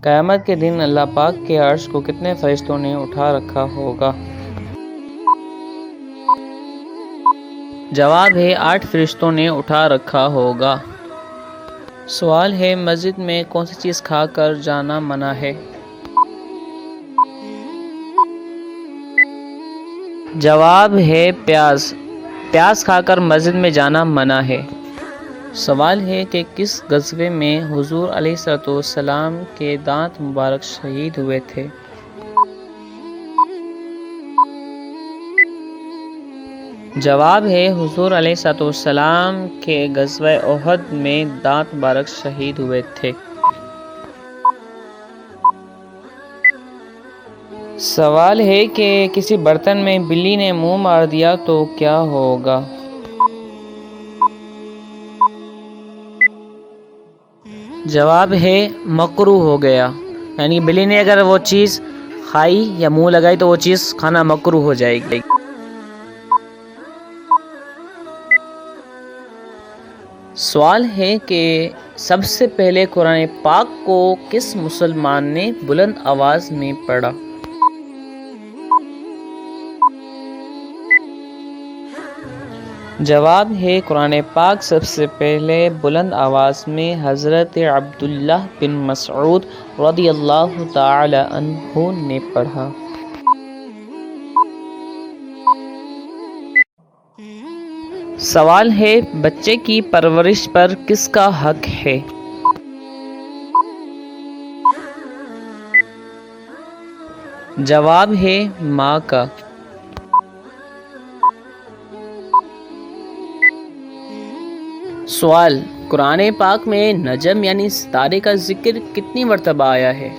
قیامت کے دن اللہ پاک کے عرش کو کتنے فرشتوں نے اٹھا رکھا ہوگا؟ جواب ہے 8 فرشتوں نے اٹھا رکھا ہوگا۔ سوال ہے مسجد میں کون سی چیز کھا کر جانا منع ہے؟ جواب ہے پیاز۔ پیاز کھا کر مسجد میں جانا منع ہے۔ سوال ہے کہ کس غزوے میں حضور علیہ السلام کے دانت مبارک شہید ہوئے تھے؟ جواب ہے حضور علیہ السلام کے غزوہ احد میں دانت مبارک شہید ہوئے تھے۔ سوال ہے کہ کسی برتن میں بلی نے منہ مار دیا تو کیا ہوگا؟ جواب ہے مکروہ ہو گیا، یعنی بلی نے اگر وہ چیز کھائی یا منہ لگائی تو وہ چیز کھانا مکروہ ہو جائے گی۔ سوال ہے کہ سب سے پہلے قرآن پاک کو کس مسلمان نے بلند آواز میں پڑھا؟ جواب ہے قرآن پاک سب سے پہلے بلند آواز میں حضرت عبداللہ بن مسعود رضی اللہ تعالی عنہ نے پڑھا۔ سوال ہے بچے کی پرورش پر کس کا حق ہے؟ جواب ہے ماں کا۔ سوال قرآن پاک میں نجم یعنی ستارے کا ذکر کتنی مرتبہ آیا ہے؟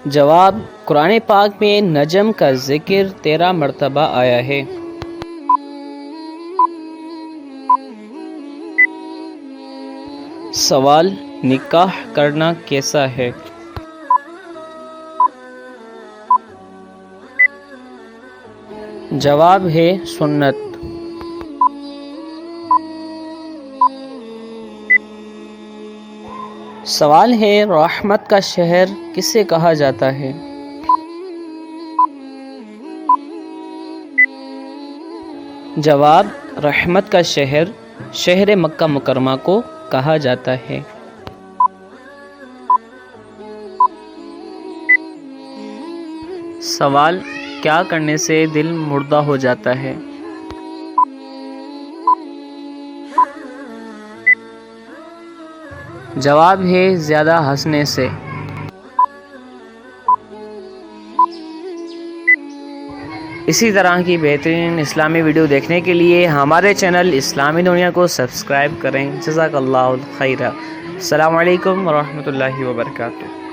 جواب قرآن پاک میں نجم کا ذکر 13 مرتبہ آیا ہے۔ سوال نکاح کرنا کیسا ہے؟ جواب ہے سنت۔ سوال ہے رحمت کا شہر کسے کہا جاتا ہے؟ جواب رحمت کا شہر شہر مکہ مکرمہ کو کہا جاتا ہے۔ سوال کیا کرنے سے دل مردہ ہو جاتا ہے؟ جواب ہے زیادہ ہنسنے سے۔ اسی طرح کی بہترین اسلامی ویڈیو دیکھنے کے لیے ہمارے چینل اسلامی دنیا کو سبسکرائب کریں۔ جزاک اللہ خیرہ۔ السلام علیکم ورحمۃ اللہ وبرکاتہ۔